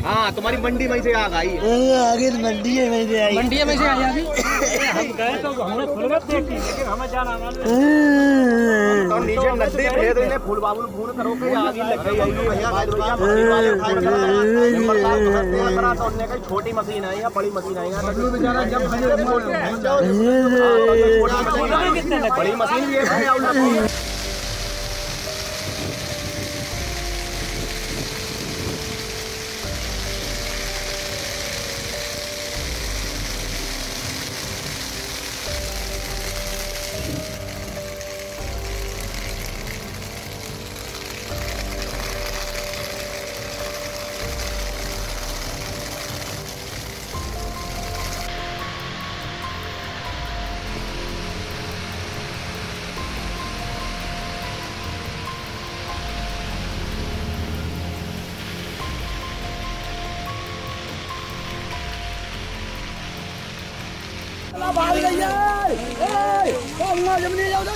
हाँ तुम्हारी मंडी में से आ गई। आगे मंडी में से आई। मंडी में से आई अभी। हम गए तो हमने खुलगत देखी, लेकिन हमें जाना तो नीचे नदी भेद इन्हें फूल बाबू फोन करो कि आगे लग गई है भैया भैया छोटी मशीन है या बड़ी मशीन है बेचारा जब बड़ी मशीन भी है।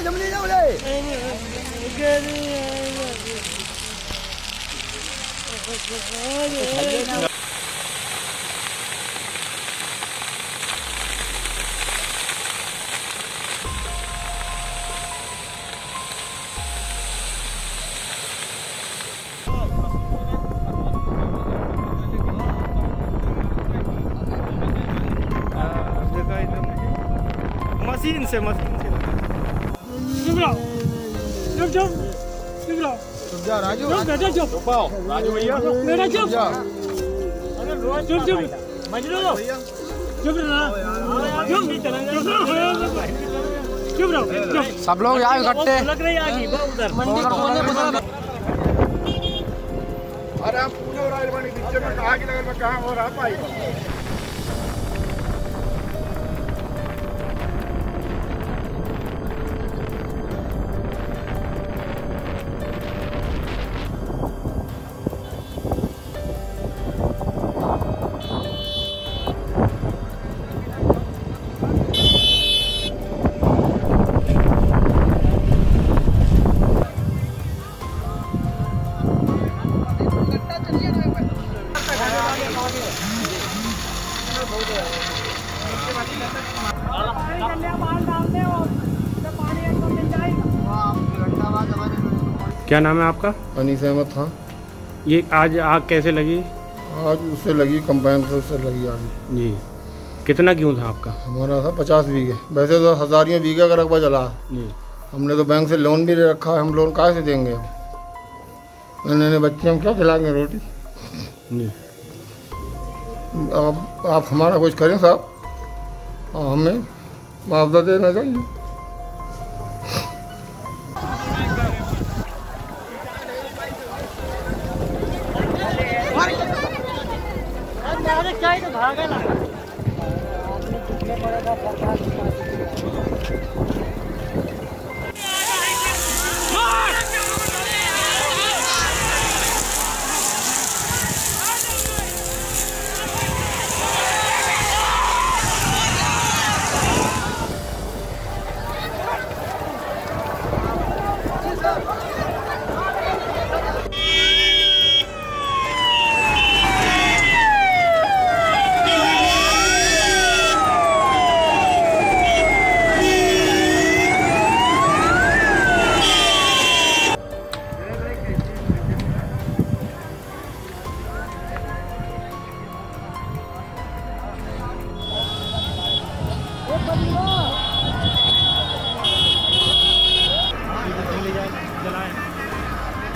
जमनी जाओ ले। मशीन से चुप जा राजू। राजू भैया सब लोग यहाँ इकट्ठे। अरे आप पूछो राजवानी बीच में कहा कि नगर में कहाँ हो रहा पाई। क्या नाम है आपका? अनीस अहमद खान। ये आज आग कैसे लगी? आज उससे लगी, कंबाइन से लगी आग जी। कितना गेहूँ था आपका? हमारा था 50 बीघे। वैसे तो हजारियों बीघे का रकबा जला जी। हमने तो बैंक से लोन भी ले रखा है, हम लोन कहाँ से देंगे? नन्हे बच्चे हम क्या खिलाएंगे रोटी जी। आप हमारा कुछ करें साहब, हमें मुआवजा देना चाहिए।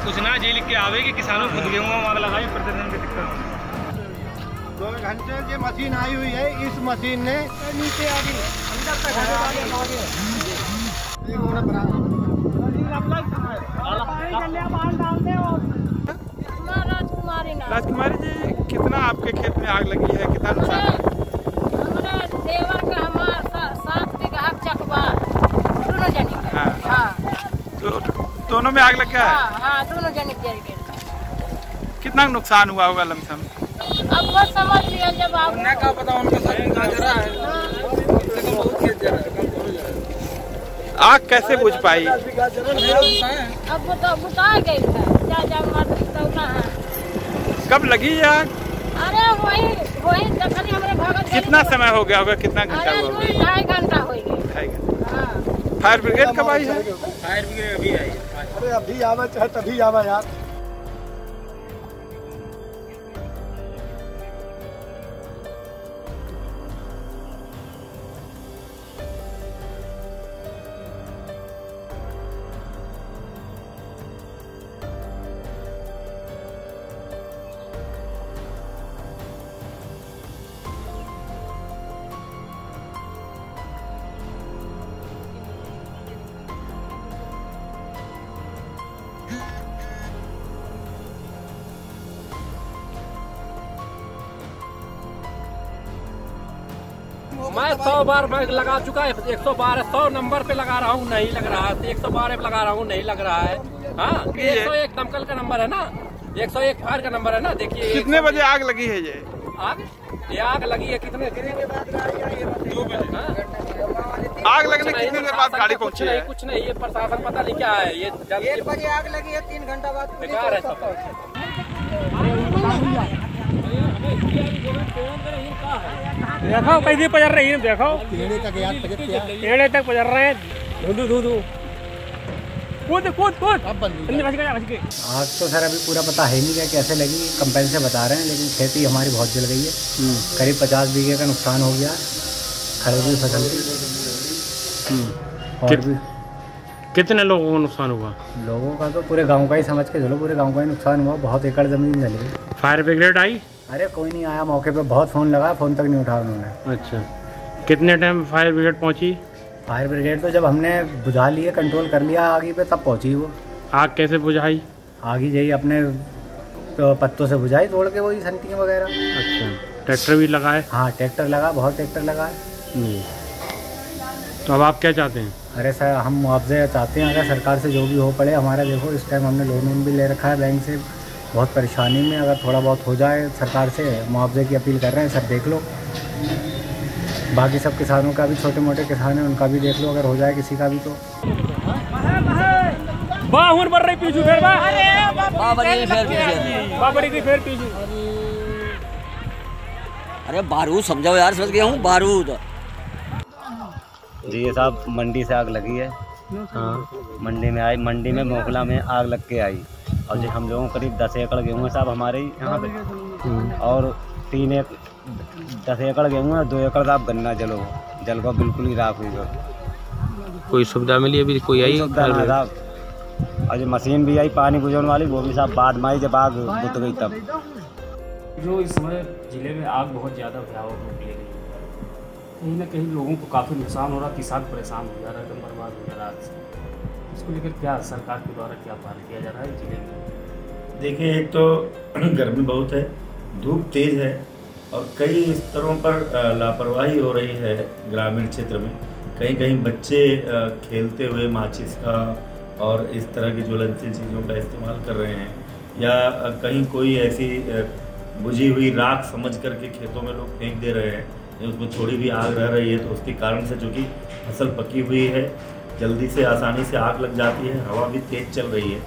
सूचना जी लिख के आवे कि किसानों खुद गेहूँ आग लगाई प्रदर्शन की दिक्कत। 2 घंटे ये मशीन आई हुई है, इस मशीन ने नीचे आ गई अंदर तक राजकुमारी जी, कितना आपके खेत में आग लगी है, कितना नुकसान है? देवर का हमारा 7 बीघा चकवा दोनों जनी। हाँ। तो दोनों में आग लग गया है? हाँ, दोनों जने जल गए। कितना नुकसान हुआ होगा लमसम? अब बस समझ लिया जब आप उन्हें क्या पता, उनका सब जरा है। आग कैसे बुझ पाई? अब तो बुता गई है, जा मरना है। कब लगी ये आग? अरे वही तखनी हमरे भगत। कितना समय हो गया होगा? कितना घंटा अरे हो गया? 2.5 घंटा हो गया। 2.5 घंटा। हाँ। फायर ब्रिगेड कब आई है? फायर ब्रिगेड अभी आई। अरे अभी आवा चाहे तभी आवा यार। मैं 100 बार मैं लगा चुका है, 112 100 नंबर पे लगा रहा हूँ, नहीं लग रहा है। 112 पे लगा रहा हूँ, नहीं लग रहा है। हाँ, 101 दमकल का नंबर है ना, 101 फायर का नंबर है ना। देखिए कितने बजे आग लगी है ये? आग लगी है कितने? 2 बजे। आग लगने कितनी देर बाद गाड़ी पहुंची है? कुछ नहीं, ये प्रशासन पता नहीं क्या है। ये 1 बजे आग लगी है, 3 घंटा बाद बेकार है सब। देखो कैसे पजर रही है, देखो पेड़े तक पजर रहे हैं। धू कूद आग तो सर अभी पूरा पता है नहीं क्या कैसे लगी, कंपेन से बता रहे हैं, लेकिन खेती हमारी बहुत जल गई है। करीब 50 बीघे का नुकसान हो गया खरीदी फसल की। और भी कितने लोगों को नुकसान हुआ? लोगों का तो पूरे गांव का ही समझ के चलो, पूरे गांव का ही नुकसान हुआ। बहुत एकड़ जमीन जल गई। फायर ब्रिगेड आई? अरे कोई नहीं आया मौके पे, बहुत फ़ोन लगा, फ़ोन तक नहीं उठाया उन्होंने। अच्छा, कितने टाइम फायर ब्रिगेड पहुंची? फायर ब्रिगेड तो जब हमने बुझा लिए, कंट्रोल कर लिया आगे पे, तब पहुंची वो। आग कैसे बुझाई? आगे यही अपने पत्तों से बुझाई, तोड़ के वही संटियाँ वगैरह। अच्छा, ट्रैक्टर भी लगाए? हाँ ट्रैक्टर लगा, बहुत ट्रैक्टर लगा है। तो अब आप क्या चाहते हैं? अरे सर हम मुआवजे चाहते हैं, अगर सरकार से जो भी हो पड़े हमारा। देखो इस टाइम हमने लोन भी ले रखा है बैंक से, बहुत परेशानी में, अगर थोड़ा बहुत हो जाए सरकार से मुआवजे की अपील कर रहे हैं सर, देख लो। बाकी सब किसानों का भी, छोटे मोटे किसान हैं उनका भी देख लो, अगर हो जाए किसी का भी तो। अरे बारूद समझाओ यार, समझ गया हूँ बारूद। जी ये साहब मंडी से आग लगी है। हाँ मंडी में आई, मंडी में मोखला में आग लग के आई। और जो हम लोगों को करीब 10 एकड़ गेहूँ है साहब हमारे यहाँ पे, और 10 एकड़ गेहूँ है, 2 एकड़ साहब गन्ना जल को बिल्कुल ही राख हुई। कोई सुविधा मिली अभी? कोई आई साहब? और जो मशीन भी आई पानी बुझाने वाली, वो भी साहब बाद में आई जब आग बुझ गई तब। जो इस समय ज़िले में आग बहुत ज़्यादा भयावह रूप ले रही है, कहीं ना कहीं लोगों को काफ़ी नुकसान हो रहा, किसान परेशान हो जा रहा है, एकदम बर्बाद हो जा रहा है। इसको लेकर क्या सरकार के द्वारा क्या पहल किया जा रहा है जिले में? देखिए, एक तो गर्मी बहुत है, धूप तेज़ है, और कई स्तरों पर लापरवाही हो रही है ग्रामीण क्षेत्र में। कहीं कहीं बच्चे खेलते हुए माचिस का और इस तरह की ज्वलनशील चीज़ों का इस्तेमाल कर रहे हैं, या कहीं कोई ऐसी बुझी हुई राख समझ करके खेतों में लोग फेंक दे रहे हैं, उसमें थोड़ी भी आग रह रही है तो उसके कारण से, चूँकि फसल पकी हुई है, जल्दी से आसानी से आग लग जाती है, हवा भी तेज़ चल रही है।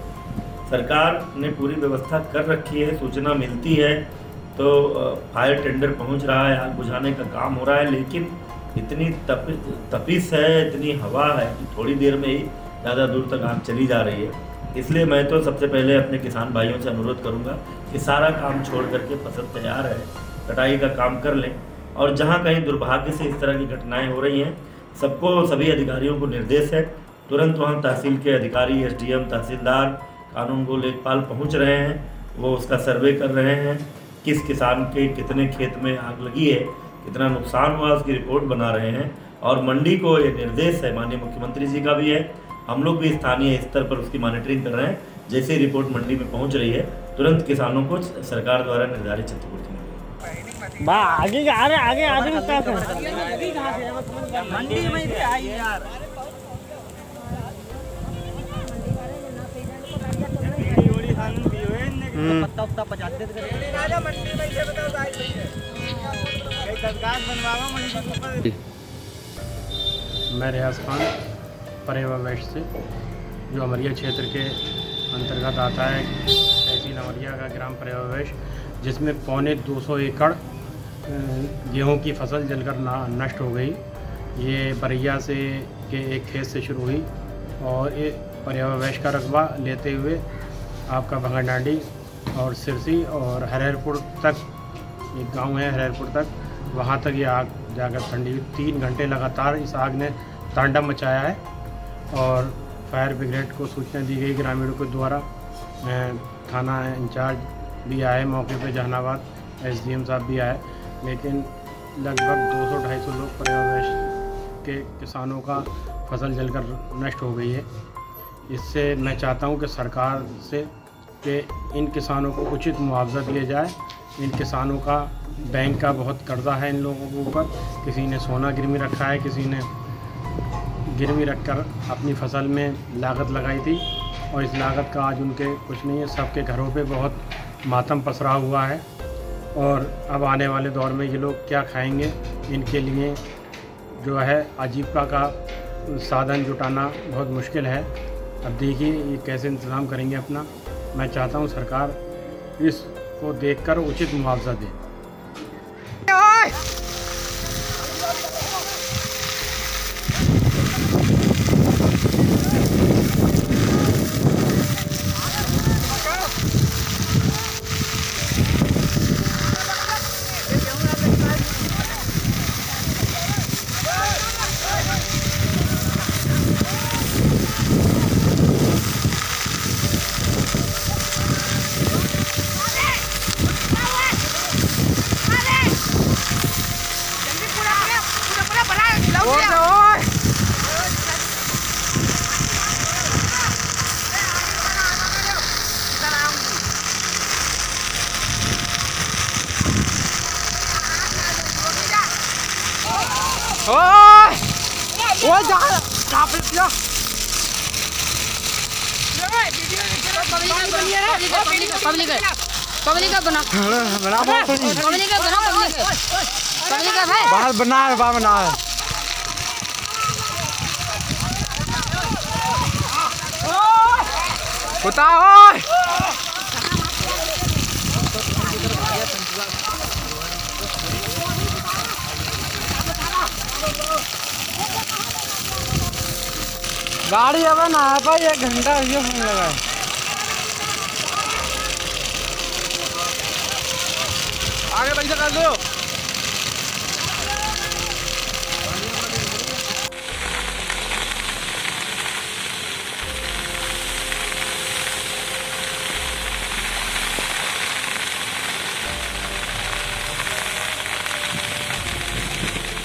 सरकार ने पूरी व्यवस्था कर रखी है, सूचना मिलती है तो फायर टेंडर पहुंच रहा है, आग बुझाने का काम हो रहा है, लेकिन इतनी तपिश है, इतनी हवा है कि थोड़ी देर में ही ज़्यादा दूर तक आग चली जा रही है। इसलिए मैं तो सबसे पहले अपने किसान भाइयों से अनुरोध करूंगा कि सारा काम छोड़ करके, फसल तैयार है, कटाई का काम कर लें। और जहां कहीं दुर्भाग्य से इस तरह की घटनाएं हो रही हैं, सबको, सभी अधिकारियों को निर्देश है, तुरंत वहां तहसील के अधिकारी, एसडीएम, तहसीलदार, कानून गो लेखपाल पहुंच रहे हैं, वो उसका सर्वे कर रहे हैं, किस किसान के कितने खेत में आग लगी है, कितना नुकसान हुआ, उसकी रिपोर्ट बना रहे हैं। और मंडी को ये निर्देश है, माननीय मुख्यमंत्री जी का भी है, हम लोग भी स्थानीय स्तर पर उसकी मॉनिटरिंग कर रहे हैं। जैसे ही रिपोर्ट मंडी में पहुंच रही है, तुरंत किसानों को सरकार द्वारा निर्धारित क्षतिपूर्ति मिलेगी। मंडी में से आई यार। पत्ता उत्ता पचाते मैं रियाज खान, पर्यवेश से, जो अमरिया क्षेत्र के अंतर्गत आता है, तहसील अमरिया का ग्राम पर्यवेश, जिसमें 250 एकड़ गेहूं की फसल जलकर नष्ट हो गई। ये बरैया से के एक खेत से शुरू हुई और ये पर्यवेश का रकबा लेते हुए आपका भंगरडांडी और सिरसी और हरेरपुर तक, एक गांव है हरेरपुर तक, वहाँ तक ये आग जाकर ठंडी 3 घंटे लगातार इस आग ने तांडव मचाया है। और फायर ब्रिगेड को सूचना दी गई ग्रामीणों के द्वारा। थाना इंचार्ज भी आए मौके पे, जहानाबाद SDM साहब भी आए, लेकिन लगभग 200-250 लोग पर्यवेश के किसानों का फसल जलकर नष्ट हो गई है। इससे मैं चाहता हूं कि सरकार से कि इन किसानों को उचित मुआवजा दिया जाए। इन किसानों का बैंक का बहुत कर्जा है इन लोगों के ऊपर। किसी ने सोना गिरवी रखा है, किसी ने गिरवी रखकर अपनी फसल में लागत लगाई थी और इस लागत का आज उनके कुछ नहीं है। सबके घरों पे बहुत मातम पसरा हुआ है और अब आने वाले दौर में ये लोग क्या खाएंगे, इनके लिए जो है आजीविका का साधन जुटाना बहुत मुश्किल है। अब देखिए ये कैसे इंतज़ाम करेंगे अपना। मैं चाहता हूँ सरकार इसको देखकर उचित मुआवजा दे। गाड़ी अब ना आ पाई, 1 घंटा ये होने लगा है। आगे पैसा कर दो।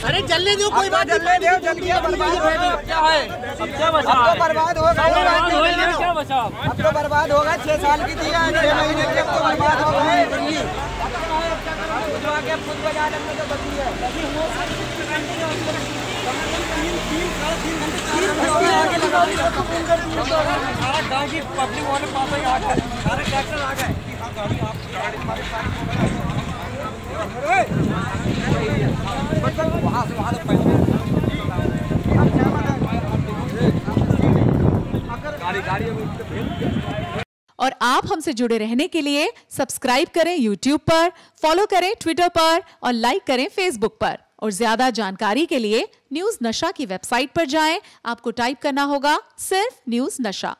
अरे जलने दो, कोई बात जलने दो, जल गया, बर्बाद हो गया। क्या है अब क्या बचा? अब तो बर्बाद होगा, क्या बचा? अब तो बर्बाद होगा। 6 साल की थी, 6 महीने की, अब तो बर्बाद हो गए। खुद बजा लेने तो बची है। पब्लिक वाले पास आ गए, सारे ट्रैक्टर आ गए। और आप हमसे जुड़े रहने के लिए सब्सक्राइब करें YouTube पर, फॉलो करें Twitter पर और लाइक करें Facebook पर। और ज्यादा जानकारी के लिए न्यूज़ नशा की वेबसाइट पर जाएं। आपको टाइप करना होगा सिर्फ न्यूज़ नशा।